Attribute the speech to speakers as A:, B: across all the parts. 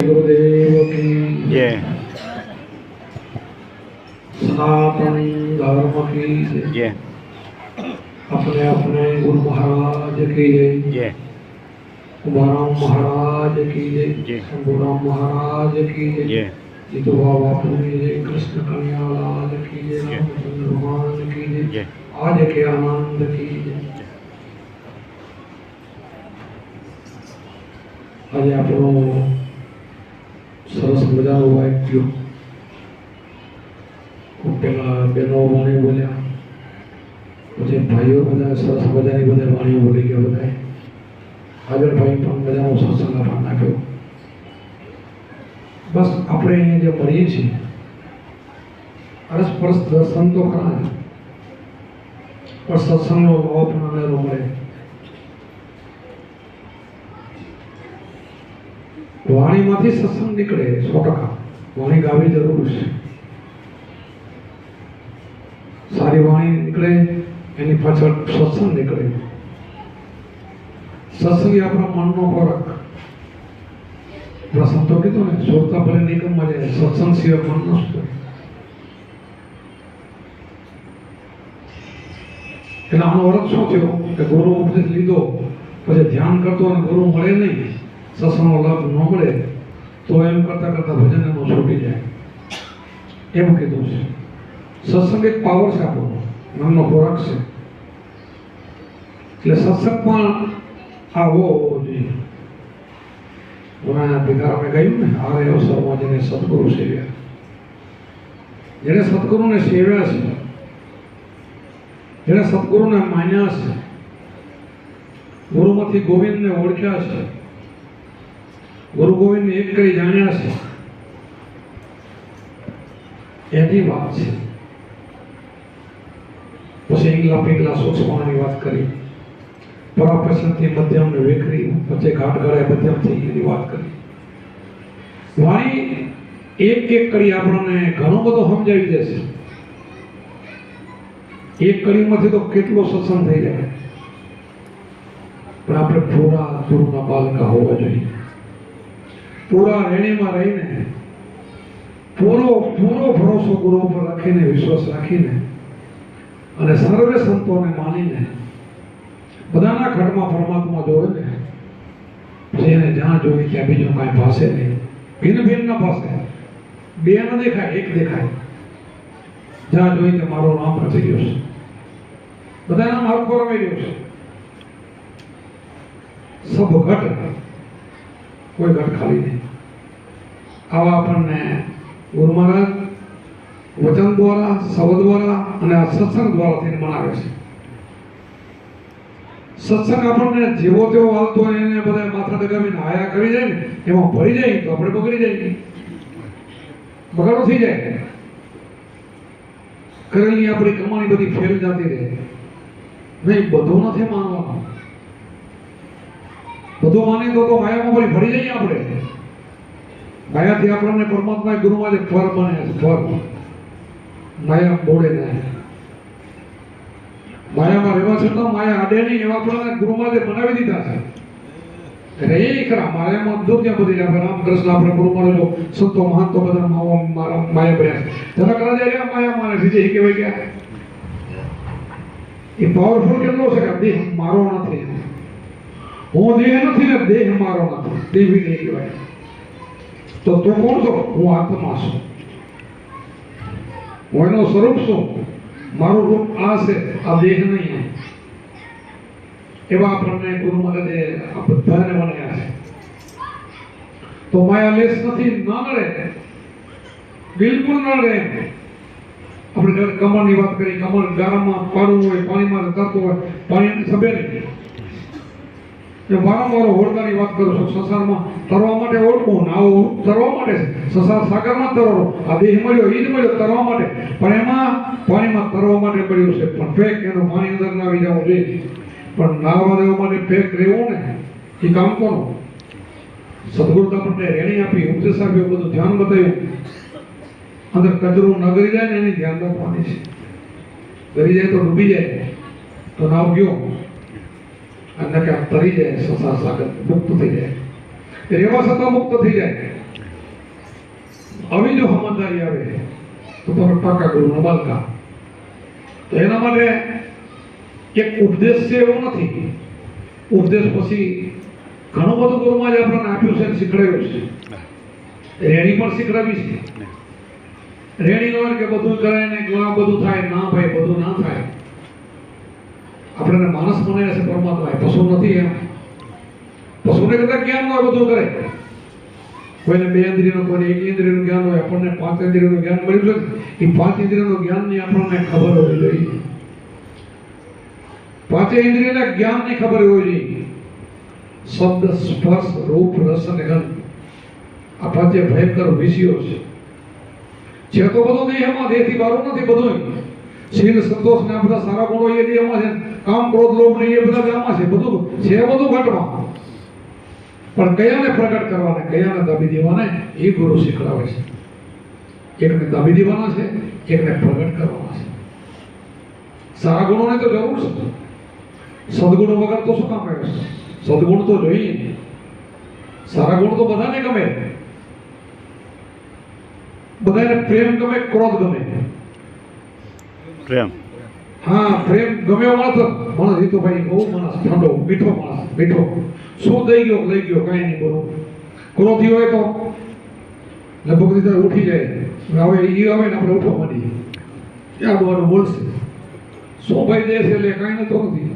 A: गुरुदेव की
B: जय।
A: सनातन धर्म की
B: जय।
A: अपने अपने गुरु महाराज की जय।
B: जय।
A: उमाराम महाराज की
B: जय।
A: जय। शंभुराम महाराज की जय।
B: जय।
A: जीतू बाबा की जय। कृष्ण कन्हैया लाल की जय। रामचंद्र भगवान की जय।
B: जय।
A: आज के आनंद की जय। आज आप सरस मजाનું વાક્યું પેલા બહેનો વાણી બોલ્યા, પછી ભાઈઓ બધા સરસ મજાની બધા વાણીઓ બોલી ગયા બધા. આગળ ભાઈ પણ મજાનો સત્સંગ આપણને આપ્યો. બસ આપણે અહીંયા જે મળીએ છીએ અરસપરસ દર્શન તો ખરા જ, પણ સત્સંગનો ભાવ પણ અનેરો મળે. વાણીમાંથી સત્સંગ નીકળે 100%. વાણી ગાવી જરૂર છે. સારી વાણી નીકળે એની પાછળ સત્સંગ નીકળે. સત્સંગ એ આપણા મનનો ખોરાક. આપણા સંતો કીધું ને, શ્રોતા ભલે નિગમમાં જાય, સત્સંગ સિવાય મન ન સુધરે. એટલે આનો અર્થ શું થયો કે ગુરુ ઉપદેશ લીધો પછી ધ્યાન કરતો અને ગુરુ મળે નહીં, સત્સંગનો લાભ ન મળે તો એમ કરતા કરતા ભજન એનું છૂટી જાય એમ કીધું છે. સત્સંગ એક પાવર છે, આપણો મનનો ખોરાક છે. એટલે સત્સંગ પણ આવો જોઈએ. ભીખારામે કહ્યું ને, આરે અવસરમાં જેને સદગુરુ સેવ્યા, જેને સદગુરુને સેવ્યા છે, જેને સદગુરુને માન્યા છે, ગુરુમાંથી ગોવિંદને ઓળખ્યા છે, ગુરુ ગોવિંદને એક કરી જાણ્યા છે, એની વાત છે. પછી ઈંગલા પીંગલા સૂક્ષ્મની વાત કરી, પરાપસનથી મધ્યમ ને વેખરી વચ્ચે ઘાટ ગળે મધ્યમ થઈ એની વાત કરી. વાણી એક એક કરી આપણને ઘણો બધો સમજાવી દેશે. એક કડીમાંથી તો કેટલો સત્સંગ થઈ જાય. પણ આપણે પૂરા ગુરુના બાલકા હોવા જોઈએ. પૂરા રેણીમાં રહીને પૂરો ભરોસો ગુરુ ઉપર રાખીને, વિશ્વાસ રાખીને અને સર્વે સંતોને માનીને બધાના ઘટમાં પરમાત્મા જોડે ને, જેને જ્યાં જોઈ ત્યાં બીજું કાંઈ ભાષે નહીં. ભિન્ન ભિન્ન ના ભાષે, બે ન દેખાય, એક દેખાય. જ્યાં જોઈ ત્યાં મારું નામ રચી ગયું છે, બધાના માર્ગ પર રમાઈ ગયું છે. સબ ઘટ, કોઈ ઘટ ખાલી નહીં. આવા આપણને ગુરુ મહારાજ વચન દ્વારા, શબ્દ દ્વારા અને આ સત્સંગ દ્વારા થઈને મનાવે છે. સત્સંગ આપણને જેવો તેવો હાલતો હોય એને બધા માથા દગાવીને હાયા કરી જાય ને, એમાં ભરી જાય તો આપણે બગડી જાય, બગાડો થઈ જાય. કરેલી આપણી કમાણી બધી ફેલ જતી રહે. નહીં, બધું નથી માનવાનું. બધું માની તો માયામાં બધી ભરી જઈએ આપણે. માયાથી આપણને પરમાત્મા ગુરુમાં જે ફર બને છે, ફર માયા બોડે નહીં. માયામાં રહેવા છતાં માયા આડે નહીં એવા આપણને ગુરુમાં જે બનાવી દીધા છે. રહે ખરા માયામાં દુનિયા બધી આપણે રામકૃષ્ણ આપણે ગુરુમાં જો સંતો મહાન તો બધા મારા માયા ભર્યા છે. જરા કરા જાય માયા માને વિજય કહેવાય ગયા. એ પાવરફુલ કેટલો છે કે દેહ મારો નથી, હું દેહ નથી ને દેહ મારો નથી, દેવી નહીં કહેવાય. તો તું કોણ છો? હું આત્મા છું, હું એનો સ્વરૂપ છું. મારું રૂપ આ છે, આ દેહ નહીં. એવા આપણને ગુરુ મહારાજે આ બધાને બનાવ્યા છે. તો માયા લેસ નથી, ન નડે, બિલકુલ ન નડે. આપણે કમળની વાત કરી, કમળ ગારામાં પાડવું હોય, પાણીમાં તરતું હોય, પાણી સબે નહીં. વારંવાર હોડકાની વાત કરું છું. સંસારમાં તરવા માટે ઓળખું, નાવું તરવા માટે છે. સંસાર સાગરમાં તરવાનો, આ દેહ મળ્યો એ જ મળ્યો તરવા માટે, પણ એમાં પાણીમાં તરવા માટે મળ્યું છે. પણ ફેક એનું પાણી અંદર ના આવી જવું જોઈએ. પણ નાવા દેવા માટે ફેક રહેવું ને, એ કામ કોનું? સદગુરુ આપણને રેણી આપી, ઉપદેશ આપ્યો, બધું ધ્યાન બતાવ્યું. અંદર કચરું ન ગરી જાય ને એની ધ્યાન રાખવાની છે. ગરી જાય તો ડૂબી જાય તો નાવ ગયો, અને કે તરી જાય, સંસાર સાગર મુક્ત થઈ જાય. રહેવા છતાં મુક્ત થઈ જાય. આવી જો સમજદારી આવે તો તમે પાકા ગુરુના બાલકા. તો એના માટે એક ઉપદેશ છે એવું નથી. ઉપદેશ પછી ઘણું બધું ગુરુમાં જ આપણને આપ્યું છે, શીખડાવ્યું છે. રેડી પણ શીખડાવી છે. રેડી નો કે બધું કરે ને આ બધું થાય, ના ભાઈ બધું ના થાય. આપણે માણસ બનાવ્યા છે પરમાત્માએ, પશુ નથી. એમ પશુને કરતા જ્ઞાન હોય, બધું કરે. કોઈને 2 ઇન્દ્રિયનું, કોઈને 1 ઇન્દ્રિયનું જ્ઞાન હોય. આપણને 5 ઇન્દ્રિયનું જ્ઞાન મળ્યું છે. એ 5 ઇન્દ્રિયનું જ્ઞાનની આપણને ખબર હોવી જોઈએ. 5 ઇન્દ્રિયના જ્ઞાનની ખબર હોવી જોઈએ. શબ્દ, સ્પર્શ, રૂપ, રસ અને ગંધ, આ 5 ભયંકર વિષયો છે તો બધું દેહમાં, દેહથી બહાર નથી. બધું શીલ, સંતોષ ને આ બધા સારા ગુણો એ દેહમાં છે. કામ, ક્રોધ, લોભ ને એ બધા આમાં છે. બધું છે, બધું ઘટમાં. પણ કયાને પ્રગટ કરવાને, કયાને દાબી દેવાને, એ ગુરુ શીખડાવે છે. એકને દાબી દેવાના છે, એકને પ્રગટ કરવાના છે. સારા ગુણોની તો જરૂર છે. સદગુણો વગર તો શું કામ કરે? સદગુણ તો જોઈએ. સારા ગુણ તો બધાને ગમે. બધાને પ્રેમ ગમે, ક્રોધ ગમે.
B: પ્રેમ,
A: હા, પ્રેમ ગમે. માણસ એ તો ભાઈ બહુ માણસ ઠંડો, મીઠો માણસ, મીઠો. શું દઈ ગયો લઈ ગયો, કાંઈ નહીં બોલો. ક્રોધી હોય તો લગભગ રીતે ઉઠી જાય. હવે એ આવે ને આપણે ઉઠવા માંડીએ. ક્યાં બોલવાનું બોલશે? શું ભાઈ દે છે એટલે કાંઈ નતો નથી.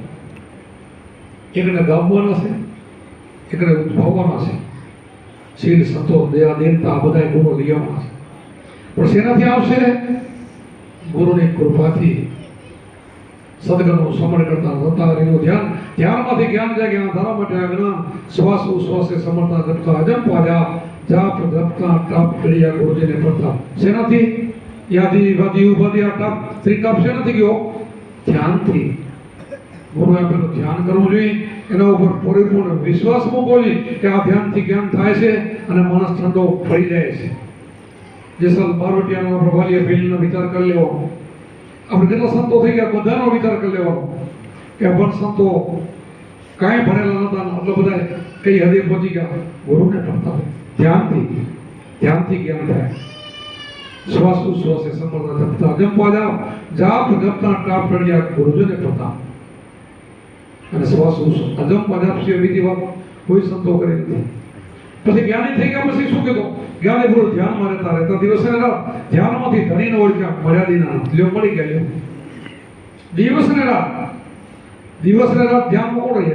A: એકને ગામવાના છે, એકને ઉદ્ભવવાના છે. શીલ, સંતોષ, દયા, દેવતા આ બધા ગુણો લઈ આવવાના છે. પણ શેનાથી આવશે? ગુરુની કૃપાથી. સદગુણો સમરણ કરતા થતા એનું ધ્યાન, ધ્યાનમાંથી જ્ઞાન જાય. જ્ઞાન ધારા માટે આ જ્ઞાન શ્વાસ ઉશ્વાસે સમરતા જપતા અજમ પાજા જાપ જપતા તાપ ક્રિયા ગુરુજીને પડતા. શેનાથી? યાદી વાદી ઉપાધિ આ તાપ ત્રિકાપ શેનાથી ગયો? ધ્યાનથી. ગુરુએ આપેલું ધ્યાન કરવું જોઈએ. એના ઉપર પરિપૂર્ણ વિશ્વાસ મૂકવો જોઈએ કે આ ધ્યાનથી જ્ઞાન થાય છે અને માણસ ઠંડો પડી જાય છે. જે સાલ બારવટિયાનો પ્રભાલીય ભીલનો વિચાર કરી લેવાનો. આપણે જેટલા સંતો થઈ ગયા બધાનો વિચાર કરી લેવાનો કે અભણ સંતો કાંઈ ભણેલા નતા, એટલે બધા કઈ હદે પહોંચી ગયા. ગુરુને પડતા ધ્યાનથી, ધ્યાનથી જ્ઞાન થાય. શ્વાસ ઉશ્વાસે સમરતા જપતા જપવા જાવ, જાપ જપતા ટાપ ચડ્યા ગુરુજીને પડતા. અને શ્વાસ અજમ પજાપ છે બીજી વાત કોઈ સંતો કરી નથી. પછી જ્ઞાની થઈ ગયા પછી શું કીધું? જ્ઞાની ગુરુ ધ્યાનમાં રહેતા દિવસે ને રાત ધ્યાનમાંથી ધણીને ઓળખ્યા, મર્યાદિના લ્યો મળી ગયા. લ્યો દિવસ ને રાત ધ્યાનમાં કોણ રહે?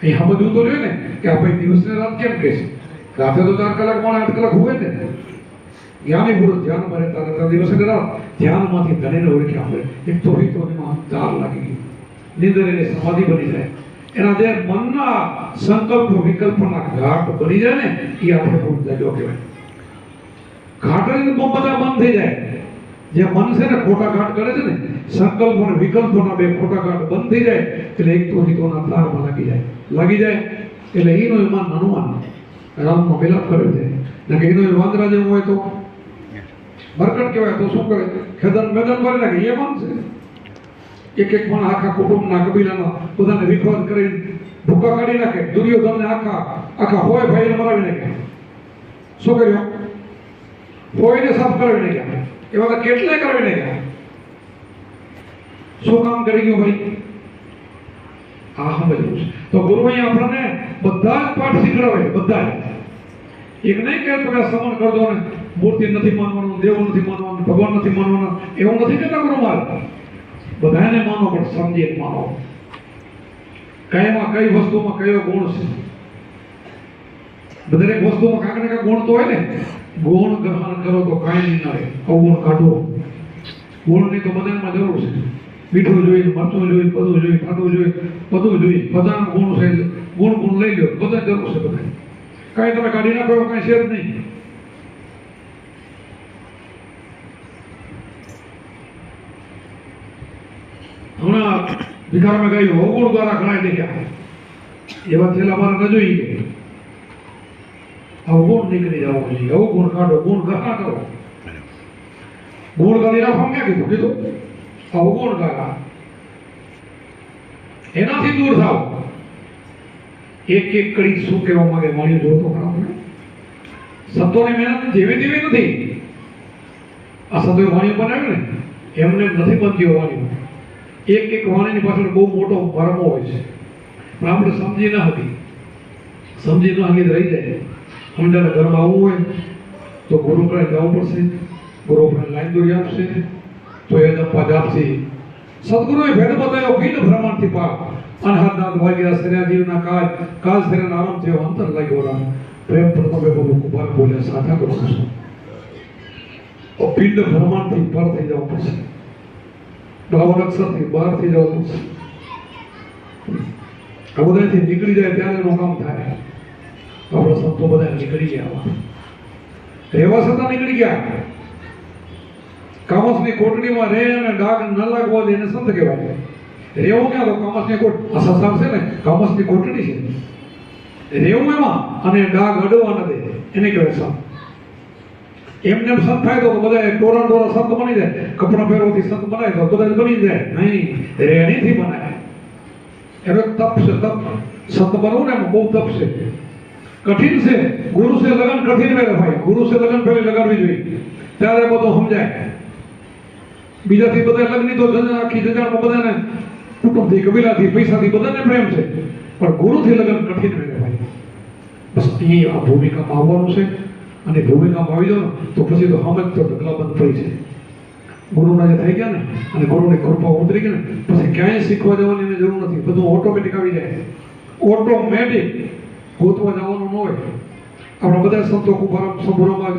A: અહીં સમજવું તો જોઈએ ને કે આ ભાઈ દિવસ ને રાત કેમ કહે છે? રાતે તો 4 કલાક 8 કલાક હોય ને. જ્ઞાની ગુરુ ધ્યાનમાં રહેતા દિવસે ને રાત ધ્યાનમાંથી ધણીને ઓળખ્યા. આપણે એક તો એમાં 4 લાગી ગઈ. નિંદર એને સમાધિ બની જાય. એના જે મનના સંકલ્પ વિકલ્પના ઘાટ બની જાય ને, એ આપણે પૂર્ણ જાગ્યો કહેવાય. ઘાટ બધા બંધ થઈ જાય. જે મન છે ને ખોટા ઘાટ કરે છે ને, સંકલ્પ અને વિકલ્પોના 2 ખોટા ઘાટ બંધ થઈ જાય એટલે એક તો હિતોના તારમાં લાગી જાય એટલે એનો ઈમાન હનુમાન રામનો મિલાપ કર્યો છે. ને કે એનો વાંદરા જેવું હોય તો મરકટ કહેવાય તો શું કરે? ખેદન મેદન ભરી નાખે. એ મન છે. એક પણ આખા કુટુંબના કબીલાના બધાને વિખવાદ કરીને ભૂકા કાઢી નાખે. દુર્યોધનને આખા હોય ભાઈને મરાવી નાખ્યા. શું કર્યું? હોયને સાફ કરાવી નાખ્યા. એવા તો કેટલાય કરાવી નાખ્યા. શું કામ કરી ગયું ભાઈ? આ સમજવું છે. તો ગુરુ અહીંયા આપણને બધા જ પાઠ શીખડાવે. બધા જ. એક નહીં કે તમે સમન કરજો ને મૂર્તિ નથી માનવાનું, દેવ નથી માનવાનું, ભગવાન નથી માનવાના, એવું નથી કહેતા ગુરુ મહારાજ. બધાને માનો પણ સમજી માનો. કઈમાં કઈ વસ્તુમાં કયો ગુણ છે? દરેક વસ્તુમાં કાંઈક ને કાંઈક ગુણ તો હોય ને. ગુણ ગ્રહણ કરો તો કાંઈ નહીં નડે. અવગુણ કાઢો. ગુણની તો બધામાં જરૂર છે. મીઠું જોઈએ, મરચું જોઈએ, બધું જોઈએ, ખાટું જોઈએ, બધું જોઈએ. બધાના ગુણ છે. ગુણ લઈ લો. બધા જરૂર છે. બધા કાંઈ તમે કાઢી નાખો એવું કાંઈ છે જ નહીં. હમણાં ભિખારમાં ગઈ અવગુણ દ્વારા ઘણા દેખ્યા. એવા છેલ્લા મારા ન જોઈ ગઈ. અવગુણ નીકળી જવો જોઈએ. અવગુણ કાઢો, ગુણ ગ્રહણ કરો. ગુણ કાઢી રાખો. ક્યાં કીધું? અવગુણ કાઢા. એનાથી દૂર થાવ. એક કડી શું કહેવા માંગે મળ્યું જોતો ખરા. સંતોની મહેનત જેવી તેવી નથી. આ સંતોએ વાણીઓ બનાવી ને એમને નથી બનતી વાણીઓ. એક વાણીની પાછળ બહુ મોટો ભરમો હોય છે, પણ આપણે સમજી ન હતી, સમજી ન હકી રહી જાય. સમજાને ઘરમાં આવવું હોય તો ગુરુ પાસે જવું પડશે, ગુરુ પાસે લાઈન દોરી આપશે તો એ દપ્પા આપશે. સદગુરુએ ભેદ બતાવ્યો ભીડ ભ્રમણથી પાર, અનહદનાદ વાગ્યા સર્યાજીવના કાજ સર્યાનો આરંભ થયો, અંતર લાગ્યો રામ. પ્રેમ પ્રતાપે બોલો કુમાર બોલ્યા સાચા કરો છો. તો ભીડ ભ્રમણથી પાર થઈ જવું પડશે, બાવન અક્ષરથી બહાર થઈ જવું પડશે. આ બધાથી નીકળી જાય ત્યારે એનું કામ થાય. આપણા સંતો બધા નીકળી ગયા, રહેવા છતાં નીકળી ગયા. કામસની કોટડીમાં રહે અને ડાઘ ન લાગવા દે એને સંત કહેવાય. રેવું ક્યાં તો કામસની કોટ આ સંસાર છે ને કામસની કોટડી છે. રેવું એમાં અને ડાઘ અડવા ન દે એને કહેવાય સંત. એમને સંત થાય તો બધા ટોરા સંત બની જાય. કપડા પહેરવાથી સંત બનાય તો બધા બની જાય નહીં, રેણીથી બનાય. એનો તપ છે, તપ. સંત બનવું ને એમાં બહુ તપ છે, કઠિન છે. ગુરુ સે લગન કઠિન મેરે ભાઈ, ગુરુ સે લગન પહેલી લગાડવી જોઈએ ત્યારે બધું સમજાય. બીજાથી બધા લગ્ન તો આખી જગામાં બધાને કુટુંબથી કબીલાથી પૈસાથી બધાને પ્રેમ છે, પણ ગુરુથી લગન કઠિન મેરે ભાઈ. બસ અહીં આ ભૂમિકામાં આવવાનું છે, અને ભૂમિકામાં આવી જાવ તો પછી તો હમ જ તો ઢગલા બંધ પડી છે. ગુરુના જે થઈ ગયા ને અને ગુરુની કૃપા ઉતરી ગઈ ને પછી ક્યાંય શીખવા જવાની એને જરૂર નથી, બધું ઓટોમેટિક આવી જાય. ઓટોમેટિક ગોતવા જવાનું ન હોય. આપણા બધા સંતો કુંભારામ સંભુરામાં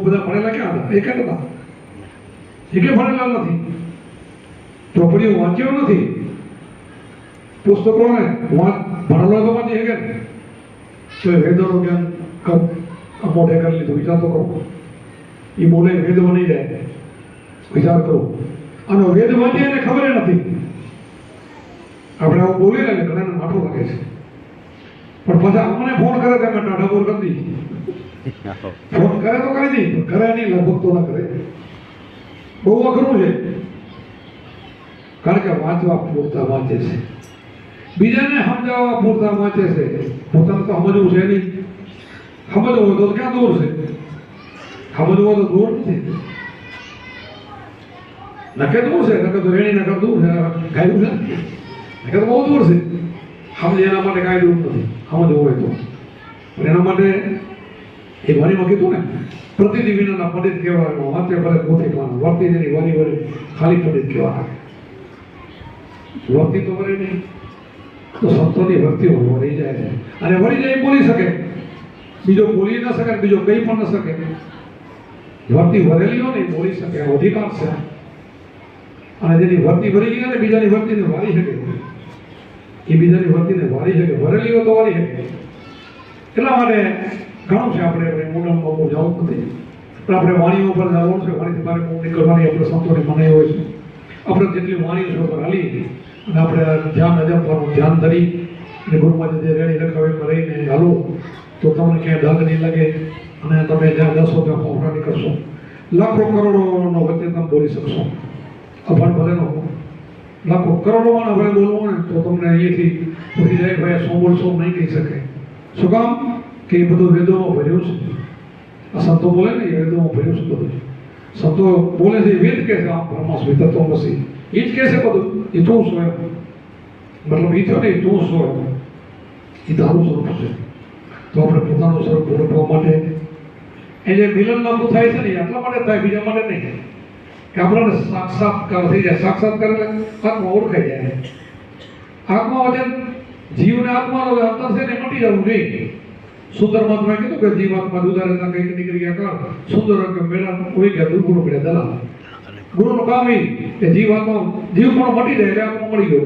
A: બધા ભણેલા ક્યાં હતા? એક હતા, એકે ભણેલા નથી, ચોપડીઓ વાંચ્યો નથી, પુસ્તકોને ભણેલો તો વાંચી શકે ને તો એ વેદોનું જ્ઞાન મોઢે કરી લીધું. વિચાર તો કરો, એ બોલે વેદ બની જાય. વિચાર કરો, અને વેદ વાંચીએ એને ખબર નથી. આપણે આવું બોલીએ ને ઘણાને માઠું લાગે છે, પણ પછી અમને ફોન કરે તો અમે ટાઢા બોર કરી દઈએ. ફોન કરે તો કરી દઈએ, પણ કરે નહીં, લગભગ તો ના કરે. બહુ અઘરું છે, કારણ કે વાંચવા પૂરતા વાંચે છે, બીજાને સમજાવવા પૂરતા વાંચે છે. પોતાને તો સમજવું છે નહીં. સમજવું હોય તો ક્યાં દૂર છે? સમજવું હોય તો દૂર નથી, નકે દૂર છે. નકે તો રેણી નકર દૂર છે, ગાયું છે નકે તો બહુ દૂર છે. સમજે એના માટે કાંઈ દૂર નથી, સમજવું હોય તો. પણ એના માટે એ વાણીમાં કીધું ને, પ્રતિનિધિ વિનાના પંડિત કહેવાય, વાંચે ભલે પોતે કહેવાનું, વર્તી જેની વાણી વડે ખાલી પંડિત કહેવાના. વર્તી તો વરે નહીં તો સંતોની ભક્તિ વળી જાય છે, અને વળી જાય બોલી શકે, બીજો બોલી ન શકે, બીજો કહી પણ ન શકે. વર્તી વરેલી હોય ને બોલી શકે, અધિકાર છે. અને જેની વર્તી ભરી ગઈ ને બીજાની વર્તીને વારી શકે, એ બીજાની વર્તીને વારી શકે, ભરેલી હોય તો વારી શકે. એટલા માટે ઘણું છે. આપણે મોઢામાં બહુ જવું નથી, પણ આપણે વાણીઓ પર જવાનું છે. વાણીથી મારે બહુ નીકળવાની આપણે સંતોની મનાઈ હોય છે. આપણે જેટલી વાણીઓ છે ઉપર હાલી અને આપણે ધ્યાન અજમવાનું ધ્યાન ધરી અને ગુરુમાં જે રેડી રખાવે એમાં રહીને હાલો તો તમને ક્યાંય ડાઘ નહીં લાગે, અને તમે જ્યાં જશો ત્યાં પહોંચા નીકળશો. લાખો કરોડોનો વચ્ચે તમે બોલી શકશો. અભણ ભલેનો લાખો કરોડોમાં ભલે બોલવું ને તો તમને અહીંયાથી ઉઠી જાય ભાઈ 100 બોલશો નહીં કહી શકે. શું કામ? કે એ બધું વેદોમાં ભર્યું છે. આ સંતો બોલે ને એ વેદોમાં ભર્યું છે બધું. સંતો બોલે છે વેદ કહે છે, આમ બ્રહ્માસ્મિ તત્વમસી એ જ કહે છે બધું. એ તું છો એમ, મતલબ એ થયો ને એ તું છો એમ, એ તારું સ્વરૂપ છે. તો આપણે પોતાનું સ્વરૂપ ઓળખવા માટે એ જે મિલન લાંબુ થાય છે ને એટલા માટે થાય, બીજા માટે નહીં. કે આપણને સાક્ષાત્કાર થઈ જાય. સાક્ષાત્કાર એટલે આત્મા ઓળખાઈ જાય. આત્મા વચન જીવને આત્માનો અંતર છે ને મટી જવું નહીં. સુંદર મહાત્માએ કીધું કે જીવાત્મા દુધારે કંઈક નીકળી ગયા કાળ સુંદર કે મેળા કોઈ ગયા દુર્ગુણ પડ્યા દલાલ. ગુરુનું કામ એ કે જીવાત્મા જીવ પણ મટી જાય એટલે આત્મા મળી ગયો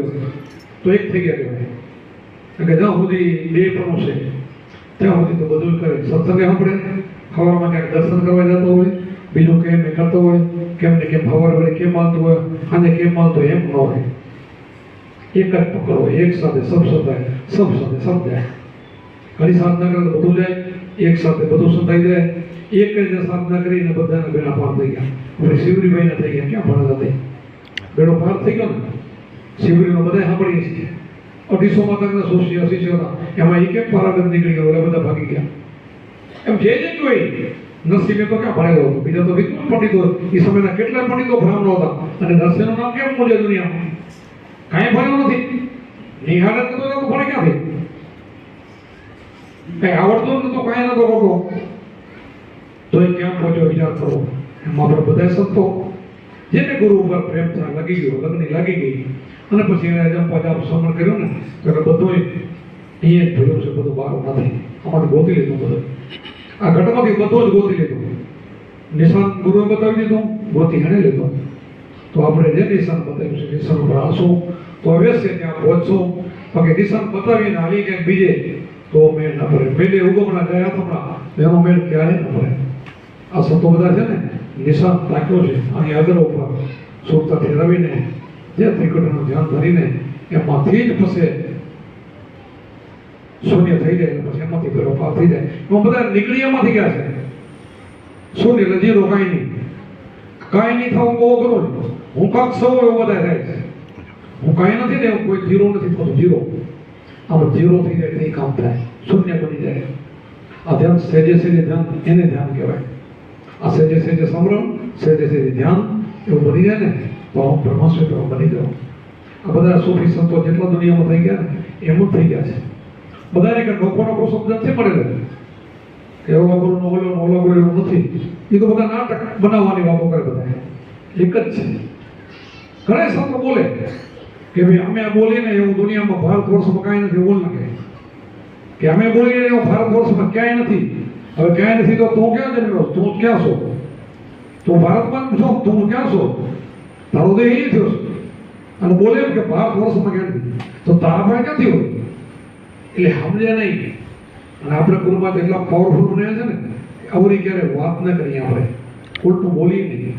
A: તો એક થઈ ગયા કહેવાય. કે જ્યાં સુધી બે પણ છે ત્યાં સુધી તો બધું કરે. સત્સંગે સાંભળે, સવારમાં ક્યાંક દર્શન કરવા જતો હોય, બીજું કેમ એ કરતો હોય, કેમ ને કેમ સવાર વડે કેમ માનતું હોય, આને કેમ માનતો એમ ન હોય. એક જ પકડો, એક સાથે સબ સંતાય, સબ સાથે સમજાય. ઘણી સાધના કરે તો બધું જાય, એક સાથે બધું સંતાઈ જાય. એક જ સાધના કરીને બધાને બેડા પાર થઈ ગયા. આપણે શિવરીભાઈને થઈ ગયા, ક્યાં ભણેલા થઈ બેડો પાર થઈ ગયો ને. શિવરીનો બધા સાંભળીએ છીએ. 250 માં તક શિષ્ય હતા, એમાં એક પારાગત નીકળી ગયો, એટલે બધા ભાગી ગયા. એમ જે કોઈ નરસિંહે તો ક્યાં ભણેલો હતો, બીજા તો વિદ્વાન પંડિતો, એ સમયના કેટલા પંડિતો બ્રાહ્મણો હતા, અને નરસિંહનું નામ કેમ મૂજે દુનિયામાં? કાંઈ ભણ્યો નથી, નિહાળત તો ભણે ક્યાંથી? કઈ આવડતું નતું, કાંઈ નતો કરતો, તો એ ક્યાં પહોંચ્યો વિચાર કરો. એમાં આપણે બધા સંતો જેને ગુરુ ઉપર પ્રેમ લાગી ગયો, લગ્ન લાગી ગઈ, અને પછી એને અજંપા સમરણ કર્યું ને, તો બધું અહીંયા ભર્યું છે, બધું બહાર નથી, આમાંથી ગોતી લીધું બધું. આ ઘટમાંથી બધું જ ગોતી લીધું. નિશાન ગુરુએ બતાવી દીધું, ગોતી એને લીધું. તો આપણે જે નિશાન બતાવ્યું છે, નિશાન ઉપર હાલશું તો અવશ્ય ત્યાં પહોંચશું. બાકી નિશાન બતાવીને હાલી ક્યાંક બીજે તો મેળ ના પડે. પહેલે ઉગમણા ગયા હમણાં એનો મેળ ક્યારે ન પડે. આ સંતો બધા છે ને, નિશાન તાક્યો છે આની આગળ ઉપર સુરતા ફેરવીને જે ત્રિકુટનું ધ્યાન ધરીને એમાંથી જ પછી શૂન્ય થઈ જાય, પછી એમાંથી પેલો પાર થઈ જાય. એમાં બધા નીકળી એમાંથી ગયા છે. શૂન્ય એટલે જીરો, કાંઈ નહીં. કાંઈ નહીં થવું બહુ અઘરું. હું કાંક સૌ એવું બધા થાય છે. હું કાંઈ નથી ને કોઈ જીરો નથી થતું. જીરો આમાં જીરો થઈ જાય તે કામ થાય, શૂન્ય બની જાય. આ ધ્યાન સહેજે સહેજે ધ્યાન, એને ધ્યાન કહેવાય. આ સહેજે સહેજે સમરણ, સહેજે સહેજે ધ્યાન એવું બની જાય ને તો હું બ્રહ્મસ્વરૂપ બની જાઉં. આ બધા સૂફી સંતો જેટલા દુનિયામાં થઈ ગયા ને એમ જ થઈ ગયા છે. બધાને કે નોખો નોખો શબ્દ નથી મળેલો કે એવો ગુરુ નો ઓલો ગુરુ એવું નથી. એ તો બધા નાટક બનાવવાની વાતો કરે. બધા એક જ છે. ઘણા સંતો બોલે કે ભાઈ અમે બોલીને એવું દુનિયામાં ભારત વર્ષમાં કાંઈ નથી, બોલ નાખે કે અમે બોલીને એવું ભારત વર્ષમાં ક્યાંય નથી. હવે ક્યાંય નથી તો તું ક્યાં જન્મ્યો? તું ક્યાં છો? તું ભારતમાં છો? તું ક્યાં છો? તારો દેહ એ થયો છે. અને બોલે એમ કે ભારત વર્ષમાં ક્યાં નથી, તો તારા ભાઈ ક્યાંથી હોય? એટલે સમજે નહીં. અને આપણે ગુરુમાં એટલા પાવરફુલ બન્યા છે ને, આવડી ક્યારે વાત ન કરીએ, આપણે ઉલટું બોલીએ નહીં.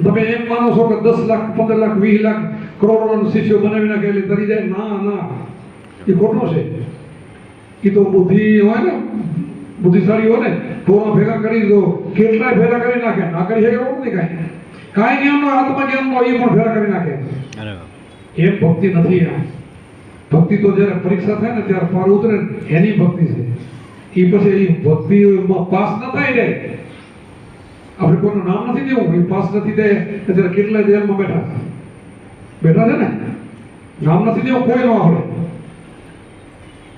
A: તમે એમ માનો છો કે 10 લાખ 15 લાખ 20 લાખ કરોડોનો શિષ્યો બનાવી નાખે એટલે તરી જાય? ના ના, એ ખોટું છે. એ તો બુદ્ધિ હોય ને, બુદ્ધિશાળી હોય ને, ટોળા ભેગા કરી દો, કેટલાય ભેગા કરી નાખે. ના કરી શકે એવું નથી. કાંઈ જ્ઞાનનો આત્મા જ્ઞાનનો એ પણ ભેગા કરી નાખે. એમ ભક્તિ નથી. આ ભક્તિ તો જ્યારે પરીક્ષા થાય ને ત્યારે પાર ઉતરે એની ભક્તિ છે. એ પછી એ ભક્તિમાં પાસ ન થાય જાય. આપણે કોઈનું નામ નથી દેવું, એ પાસ નથી દે ત્યારે કેટલાય જેલમાં બેઠા છે ને. નામ નથી દેવું કોઈ નો. આપણે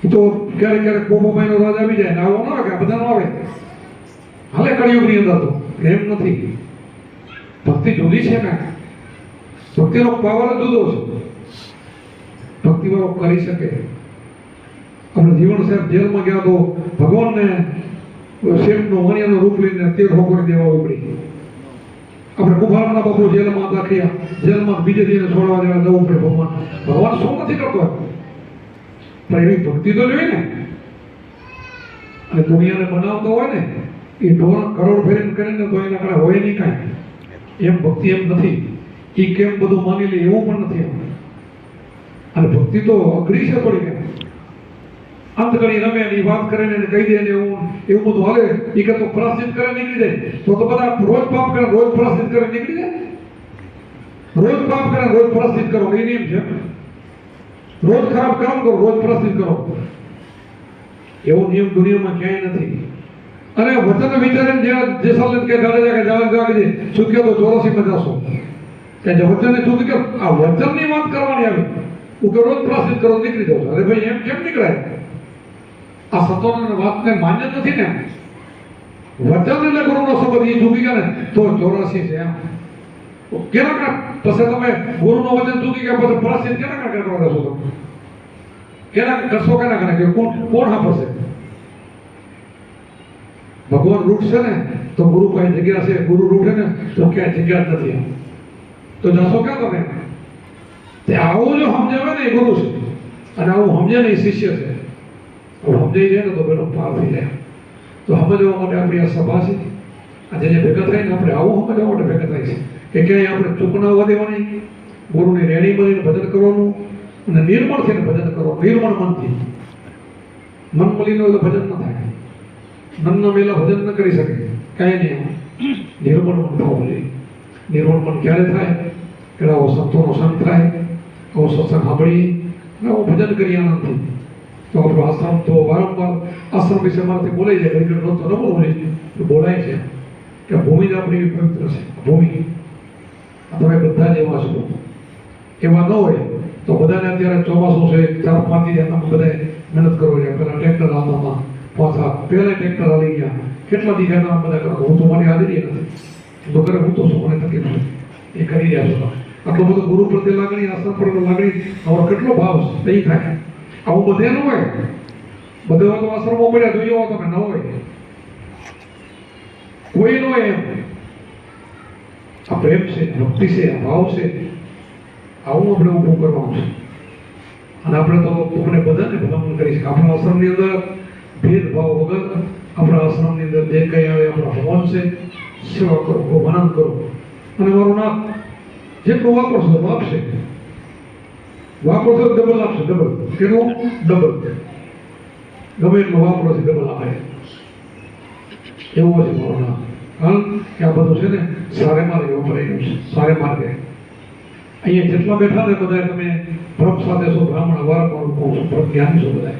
A: એ તો ક્યારેક ક્યારેક કોપોભાઈનો રાજ આવી જાય ને આવો ન આવે કે બધા નો આવે. હાલે કળિયુગની અંદર તો એમ નથી. ભક્તિ જુદી છે ને. ભક્તિનો પાવર જુદો છે. ભક્તિવાળો કરી શકે. આપણે જીવન સાહેબ જેલમાં ગયા તો ભગવાનને શેઠનો વાણિયાનો રૂપ લઈને તેર ઠોકરી દેવા ઉપડી. આપણે કુંભારના બાપુ જેલમાં દાખ્યા, જેલમાં બીજે દિને છોડવા દેવા જવું પડે. ભગવાન શું નથી કરતો? પણ એવી ભક્તિ તો જોઈએ ને. અને દુનિયાને બનાવતો હોય ને એ કરોડ ફેરીને કરીને તો એના કારણે હોય નહીં કાંઈ. એમ ભક્તિ એમ નથી. એ કેમ બધું માની લે એવું પણ નથી. અને ભક્તિ તો અઘરી છે પડી ગયા. અંતકડી રમે એ વાત કરે ને કહી દે ને એવું બધું હાલે. એ કે તો પ્રાશ્ચિત કરે નીકળી જાય તો બધા રોજ પાપ કરે, રોજ પ્રાશ્ચિત કરે નીકળી જાય. રોજ પાપ કરે, રોજ પ્રાશ્ચિત કરો એ નિયમ છે. રોજ ખરાબ કામ કરો, રોજ પ્રાશ્ચિત કરો, એવો નિયમ દુનિયામાં ક્યાંય નથી. અને વચન વિચારીને જે સાલે કે જાગે ચૂક્યો તો 84 જાશો કે વચનને ચૂક્યો. આ વચનની વાત કરવાની આવી. હું કે રોજ પ્રાશ્ચિત કરો નીકળી જાઉં. અરે ભાઈ એમ કેમ નીકળાય? આ સત્વની વાતને માન્ય નથી ને. વચન એટલે ગુરુનો શબ્દ એ ચૂકી ગયા ને તો 84 છે. એમ કેના પછી તમે ગુરુનો વચન ચૂકી ગયા પછી પ્રાશ્ચિત કેના કરવા દેશો? તમે કેના કરશો? કેના કરે કે કોણ સાંભળશે? ભગવાન રૂઠશે ને તો ગુરુ પાસે જગ્યા છે. ગુરુ રૂઠે ને તો ક્યાંય જગ્યા જ નથી. તો જશો ક્યાં તમે? તે આવું જો સમજાવે ને એ ગુરુ છે, અને આવું સમજે ને એ શિષ્ય છે. સમજાઈ જાય ને તો બેનો પાર થઈ જાય. તો સમજવા માટે આપણી આ સભા છે. આજે જે ભેગા થાય ને આપણે આવું સમજવા માટે ભેગા થાય છે કે ક્યાંય આપણે ચૂકણાવવા દેવાની, ગુરુની રેણી બનીને ભજન કરવાનું, અને નિર્મળ થઈને ભજન કરવાનું. નિર્મળ મનથી. મન મલિન હોય તો ભજન ન થાય. મનના મેલા ભજન ન કરી શકે. કાંઈ નહીં. નિર્મળ મન થવું જોઈએ. નિર્મળ મન ક્યારે થાય? કે આવો સંતોનો સંગ થાય, આવો સત્સંગ સાંભળીએ, આવો ભજન કરીએ આનંદથી. તો આપણો આશ્રમ તો વારંવાર આશ્રમ વિશે મારાથી બોલાઈ જાય, ઘડી ઘડી રોજ તો ન બોલવું જોઈએ, તો બોલાય છે કે ભૂમિ આપણી એવી પવિત્ર છે. ભૂમિ તમે બધા જ એવા છો. એવા ન હોય તો બધાને અત્યારે ચોમાસું છે, 4-5 દી તમે બધાએ મહેનત કરો છો. પેલા ટ્રેક્ટર આવવામાં પાછા પહેલા ટ્રેક્ટર આવી ગયા, કેટલા દી ગયા બધા કરો. હું તો મારી હાજરી નથી, તો કરે હું તો શું, મને તકલીફ નથી, એ કરી રહ્યા છો. આટલો બધો ગુરુ પ્રત્યે લાગણી, આશ્રમ પર લાગણી, અમારો કેટલો ભાવ છે એ થાય. આવું બધે ન હોય, બધે તો આશ્રમો મળ્યા જોઈએ હો તમે, ન હોય કોઈ નો એમ. આ પ્રેમ છે, ભક્તિ છે, આ ભાવ છે, આવું આપણે ઊભું કરવાનું છે. અને આપણે તો તમને બધાને ભલામણ કરી છે. આપણા આશ્રમની અંદર ભેદભાવ વગર, આપણા આશ્રમની અંદર જે કંઈ આવે આપણા ભગવાન છે, સેવા કરો, ભગવાન કરો. અને મારું નામ જેટલું વાપરશો તો આપશે, વાપરશો ડબલ આપશે, ડબલ. કેટલું? ડબલ. ગમે એટલું વાપરો છે ડબલ આપે, એવું છે મારું નામ. કારણ કે આ બધું છે ને સારે માર્ગે વપરાયેલું છે, સારે માર્ગે. અહીંયા જેટલા બેઠા ને બધા તમે ભ્રમ સાથે છો, બ્રાહ્મણ વારંવાર કહું છું, ભ્રમ જ્ઞાની છો બધા.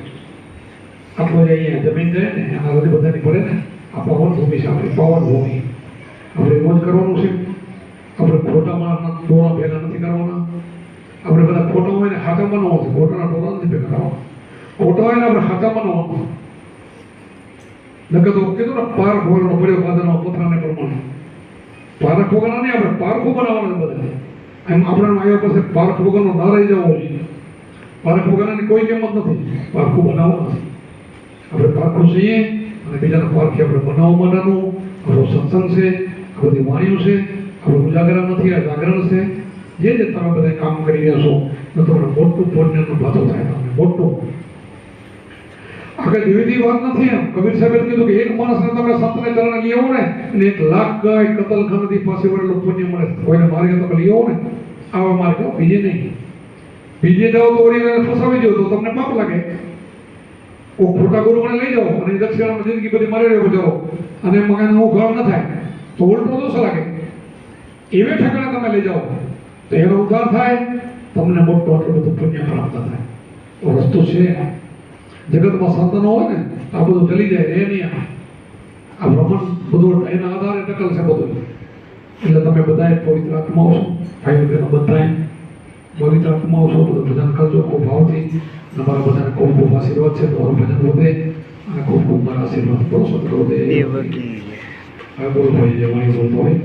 A: આટલો જ અહીંયા જમીન જાય ને એના બધી બધાની પડે ને, આ પવન ભૂમિ છે આપણી, પવન ભૂમિ. આપણે એમ જ કરવાનું છે. આપણે ખોટામાં ટોળા ભેગા નથી કરવાના. આપણે બધા ખોટા હોય ને હાથા બનાવવા છે, ખોટાના ટોળા નથી ભેગા કરવાના. ખોટા હોય ને આપણે હાથા બનાવવાનું. નકર તો કીધું ને પાર ખોવાનો પડ્યો બાંધવાનો પથરાને પ્રમાણે. પારખ વગરના નહીં, આપણે પારખું બનાવવાનું બધા. એમ આપણા આવ્યા પાસે પારખ વગરનો ના રહી જવો જોઈએ. પારખ વગરની કોઈ કિંમત નથી, પારખું બનાવવાનું નથી. આપણે પારખું છીએ અને બીજાના પારખી આપણે બનાવવા માટેનું આપણો સત્સંગ છે, આ બધી વાણીઓ છે. આપણું ઉજાગરા નથી, આ જાગરણ છે. જે તમે બધા કામ કરી રહ્યા છો તો તમને મોટું પુણ્યનો ભાતો થાય, તમને મોટું. આગળ જેવી વાત નથી. એમ કબીર સાહેબે કીધું કે એક માણસને તમે સંતને ચરણે લઈ આવો ને અને 1 લાખ ગાય કતલખાનાથી પાસે વળેલું પુણ્ય મળે. કોઈને માર્ગે તમે લઈ આવો ને, આવા માર્ગે, બીજે નહીં. બીજે જાઓ તો વળી ફસાવી દો તો તમને પાપ લાગે. કોઈ ખોટા ગુરુ મને લઈ જાઓ અને દક્ષિણામાં જિંદગી બધી મારી રહ્યો જાઓ અને મગજ હું ઘર ન થાય તો ઉલટો દોષ લાગે. એવે ઠેકાણે તમે લઈ જાઓ તો એનો ઉદ્ધાર થાય, તમને મોટું આટલું બધું પુણ્ય પ્રાપ્ત થાય. તો વસ્તુ છે જગતમાં સંતનો હોય ને આ બધું ચલી જાય, એ નહીં. આ ભ્રમણ બધું એના આધારે ટકલ છે બધું. એટલે તમે બધાએ પવિત્ર આત્માઓ છો, ભાઈ બહેનો બધાએ પવિત્ર આત્માઓ છો. બધું ભજન કરજો ખૂબ ભાવથી. તમારા બધાને ખૂબ ખૂબ આશીર્વાદ છે. તમારું ભજન વધે અને ખૂબ ખૂબ મારા આશીર્વાદ બોલો સદગુરુદેવ. હવે બોલો ભાઈ જે વાણી બોલતો હોય